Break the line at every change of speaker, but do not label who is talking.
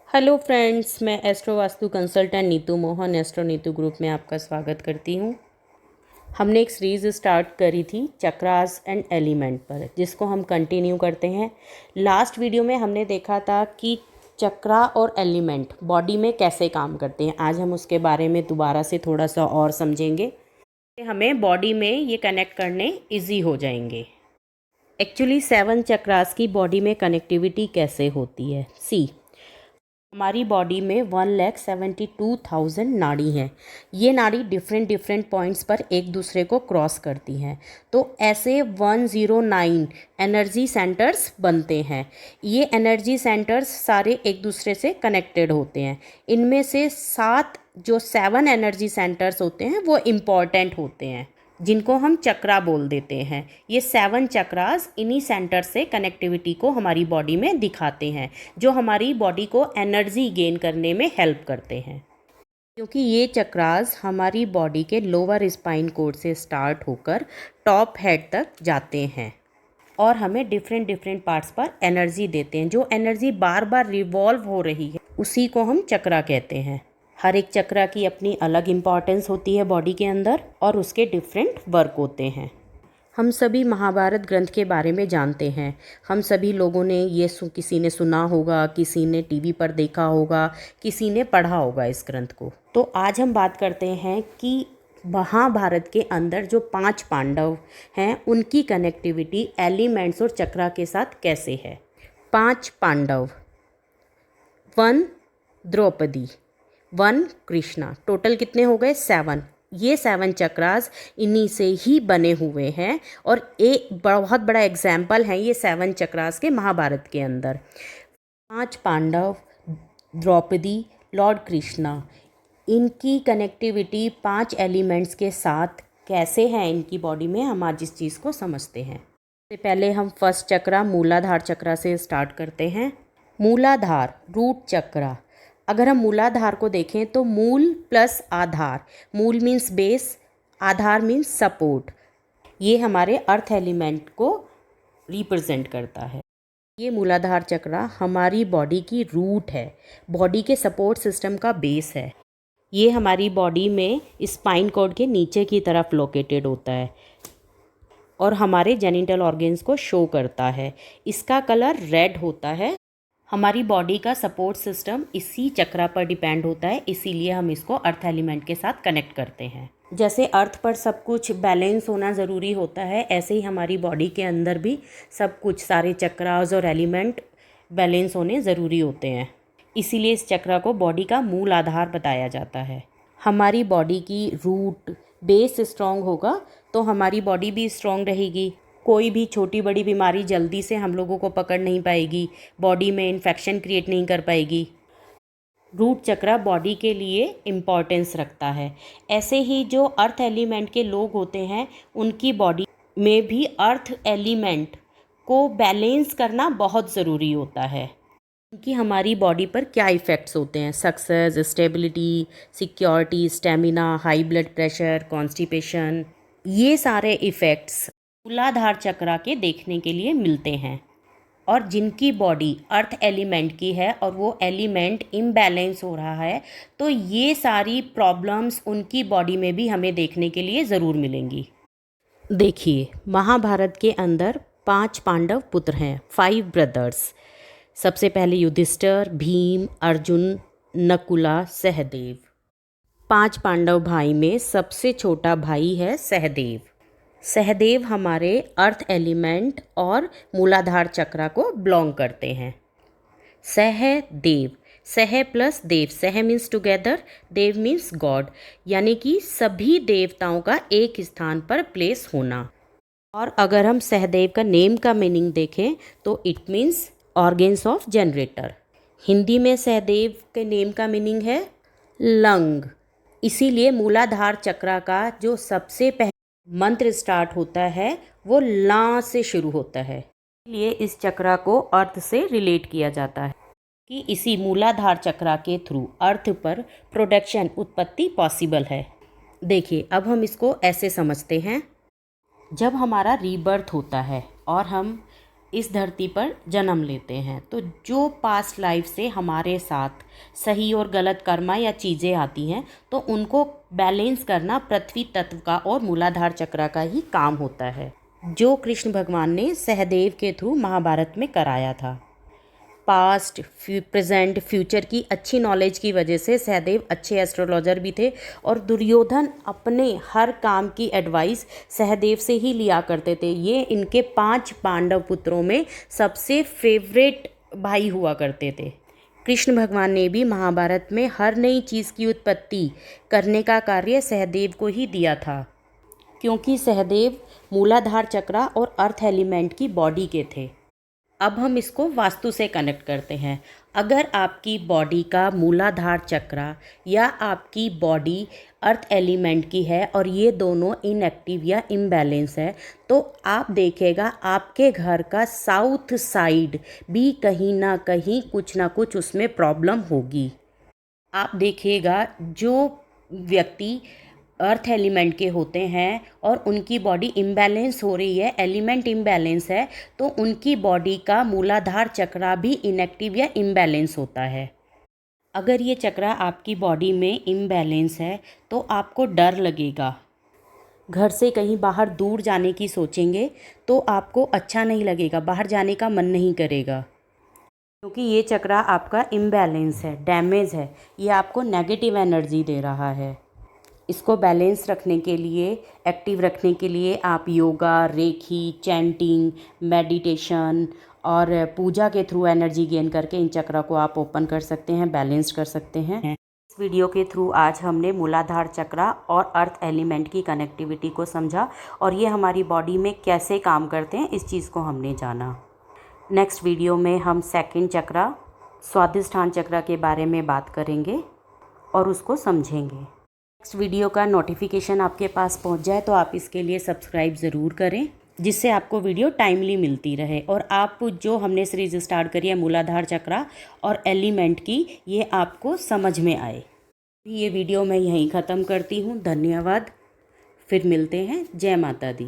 Hello friends, मैं astro vastu consultant Neetu Mohan astro Neetu group में आपका स्वागत करती हूँ। हमने एक सीरीज़ स्टार्ट करी थी चक्रास एंड एलिमेंट पर, जिसको हम कंटिन्यू करते हैं। लास्ट वीडियो में हमने देखा था कि चक्रा और एलिमेंट बॉडी में कैसे काम करते हैं। आज हम उसके बारे में दोबारा से थोड़ा सा और समझेंगे। हमें बॉडी में ये कनेक्ट करने ईजी हो जाएंगे। एक्चुअली 7 चक्रास की बॉडी में कनेक्टिविटी कैसे होती है। हमारी बॉडी में 1,72,000 नाड़ी हैं। ये नाड़ी डिफरेंट पॉइंट्स पर एक दूसरे को क्रॉस करती हैं, तो ऐसे 109 एनर्जी सेंटर्स बनते हैं। ये एनर्जी सेंटर्स सारे एक दूसरे से कनेक्टेड होते हैं। इनमें से 7 एनर्जी सेंटर्स होते हैं वो इम्पॉर्टेंट होते हैं, जिनको हम चक्रा बोल देते हैं। ये 7 चक्रास इन्हीं सेंटर से कनेक्टिविटी को हमारी बॉडी में दिखाते हैं, जो हमारी बॉडी को एनर्जी गेन करने में हेल्प करते हैं। क्योंकि ये चक्रास हमारी बॉडी के लोअर स्पाइन कोड से स्टार्ट होकर टॉप हेड तक जाते हैं और हमें डिफरेंट पार्ट्स पर एनर्जी देते हैं। जो एनर्जी बार बार रिवॉल्व हो रही है उसी को हम चक्रा कहते हैं। हर एक चक्रा की अपनी अलग इम्पॉर्टेंस होती है बॉडी के अंदर और उसके डिफरेंट वर्क होते हैं। हम सभी महाभारत ग्रंथ के बारे में जानते हैं। हम सभी लोगों ने किसी ने सुना होगा, किसी ने टीवी पर देखा होगा, किसी ने पढ़ा होगा इस ग्रंथ को। तो आज हम बात करते हैं कि महाभारत के अंदर जो 5 पांडव हैं उनकी कनेक्टिविटी एलिमेंट्स और चक्रा के साथ कैसे है। 5 पांडव, 1 द्रौपदी, 1 कृष्णा, टोटल कितने हो गए 7। ये 7 चक्रास इन्हीं से ही बने हुए हैं और एक बहुत बड़ा एग्जाम्पल है ये 7 चक्रास के महाभारत के अंदर। 5 पांडव, द्रौपदी, लॉर्ड कृष्णा, इनकी कनेक्टिविटी 5 एलिमेंट्स के साथ कैसे है इनकी बॉडी में, हम आज इस चीज़ को समझते हैं। सबसे पहले हम फर्स्ट चक्रा मूलाधार चक्रा से स्टार्ट करते हैं। मूलाधार रूट चक्रा। अगर हम मूलाधार को देखें तो मूल प्लस आधार, मूल मीन्स बेस, आधार मीन्स सपोर्ट, ये हमारे अर्थ एलिमेंट को रिप्रेजेंट करता है। ये मूलाधार चक्रा हमारी बॉडी की रूट है, बॉडी के सपोर्ट सिस्टम का बेस है। ये हमारी बॉडी में स्पाइन कॉर्ड के नीचे की तरफ लोकेटेड होता है और हमारे जेनिटल ऑर्गन्स को शो करता है। इसका कलर रेड होता है। हमारी बॉडी का सपोर्ट सिस्टम इसी चक्रा पर डिपेंड होता है, इसीलिए हम इसको अर्थ एलिमेंट के साथ कनेक्ट करते हैं। जैसे अर्थ पर सब कुछ बैलेंस होना ज़रूरी होता है, ऐसे ही हमारी बॉडी के अंदर भी सब कुछ, सारे चक्रास और एलिमेंट बैलेंस होने ज़रूरी होते हैं। इसीलिए इस चक्रा को बॉडी का मूल आधार बताया जाता है। हमारी बॉडी की रूट बेस स्ट्रॉन्ग होगा तो हमारी बॉडी भी स्ट्रॉन्ग रहेगी। कोई भी छोटी बड़ी बीमारी जल्दी से हम लोगों को पकड़ नहीं पाएगी, बॉडी में इन्फेक्शन क्रिएट नहीं कर पाएगी। रूट चक्रा बॉडी के लिए इम्पॉर्टेंस रखता है। ऐसे ही जो अर्थ एलिमेंट के लोग होते हैं उनकी बॉडी में भी अर्थ एलिमेंट को बैलेंस करना बहुत ज़रूरी होता है। कि हमारी बॉडी पर क्या इफ़ेक्ट्स होते हैं, success, stability, security, stamina, high blood pressure, constipation, ये सारे इफ़ेक्ट्स मूलाधार चक्रा के देखने के लिए मिलते हैं। और जिनकी बॉडी अर्थ एलिमेंट की है और वो एलिमेंट इम्बैलेंस हो रहा है, तो ये सारी प्रॉब्लम्स उनकी बॉडी में भी हमें देखने के लिए ज़रूर मिलेंगी। देखिए, महाभारत के अंदर 5 पांडव पुत्र हैं, 5 ब्रदर्स। सबसे पहले युधिष्ठिर, भीम, अर्जुन, नकुला, सहदेव। 5 पांडव भाई में सबसे छोटा भाई है सहदेव। सहदेव हमारे अर्थ एलिमेंट और मूलाधार चक्रा को बिलोंग करते हैं। सहदेव, सह प्लस देव, सह मीन्स टुगेदर, देव मीन्स गॉड, यानी कि सभी देवताओं का एक स्थान पर प्लेस होना। और अगर हम सहदेव का नेम का मीनिंग देखें तो it means organs of generator. Hindi में सहदेव के नेम का मीनिंग है लंग। इसीलिए मूलाधार चक्रा का जो सबसे पहले मंत्र स्टार्ट होता है वो ला से शुरू होता है। इसलिए इस चक्रा को अर्थ से रिलेट किया जाता है कि इसी मूलाधार चक्रा के थ्रू अर्थ पर प्रोडक्शन, उत्पत्ति पॉसिबल है। देखिए, अब हम इसको ऐसे समझते हैं। जब हमारा रीबर्थ होता है और हम इस धरती पर जन्म लेते हैं। तो जो पास्ट लाइफ से हमारे साथ सही और गलत कर्मा या चीज़ें आती हैं तो उनको बैलेंस करना पृथ्वी तत्व का और मूलाधार चक्र का ही काम होता है, जो कृष्ण भगवान ने सहदेव के थ्रू महाभारत में कराया था। पास्ट, प्रेजेंट, फ्यूचर की अच्छी नॉलेज की वजह से सहदेव अच्छे एस्ट्रोलॉजर भी थे और दुर्योधन अपने हर काम की एडवाइस सहदेव से ही लिया करते थे। ये इनके 5 पांडव पुत्रों में सबसे फेवरेट भाई हुआ करते थे। कृष्ण भगवान ने भी महाभारत में हर नई चीज़ की उत्पत्ति करने का कार्य सहदेव को ही दिया था, क्योंकि सहदेव मूलाधार चक्र और अर्थ एलिमेंट की बॉडी के थे। अब हम इसको वास्तु से कनेक्ट करते हैं। अगर आपकी बॉडी का मूलाधार चक्र या आपकी बॉडी अर्थ एलिमेंट की है और ये दोनों इनएक्टिव या इम्बैलेंस है, तो आप देखेगा आपके घर का साउथ साइड भी कहीं ना कुछ उसमें प्रॉब्लम होगी। आप देखिएगा जो व्यक्ति अर्थ एलिमेंट के होते हैं और उनकी बॉडी इम्बैलेंस हो रही है, एलिमेंट इम्बैलेंस है, तो उनकी बॉडी का मूलाधार चक्र भी इनएक्टिव या इम्बैलेंस होता है। अगर ये चक्र आपकी बॉडी में इम्बैलेंस है तो आपको डर लगेगा, घर से कहीं बाहर दूर जाने की सोचेंगे तो आपको अच्छा नहीं लगेगा, बाहर जाने का मन नहीं करेगा, क्योंकि ये चक्र आपका इम्बैलेंस है, डैमेज है, ये आपको नेगेटिव एनर्जी दे रहा है। इसको बैलेंस रखने के लिए, एक्टिव रखने के लिए आप योगा, रेखी, चैंटिंग, मेडिटेशन और पूजा के थ्रू एनर्जी गेन करके इन चक्र को आप ओपन कर सकते हैं, बैलेंस कर सकते हैं। इस वीडियो के थ्रू आज हमने मूलाधार चक्र और अर्थ एलिमेंट की कनेक्टिविटी को समझा और ये हमारी बॉडी में कैसे काम करते हैं इस चीज़ को हमने जाना। नेक्स्ट वीडियो में हम सेकंड चक्र, स्वादिष्ठान चक्र के बारे में बात करेंगे और उसको समझेंगे। नेक्स्ट वीडियो का नोटिफिकेशन आपके पास पहुंच जाए तो आप इसके लिए सब्सक्राइब ज़रूर करें, जिससे आपको वीडियो टाइमली मिलती रहे और आप जो हमने सीरीज स्टार्ट करी है मूलाधार चक्र और एलिमेंट की, ये आपको समझ में आए। ये वीडियो मैं यहीं ख़त्म करती हूँ। धन्यवाद। फिर मिलते हैं। जय माता दी।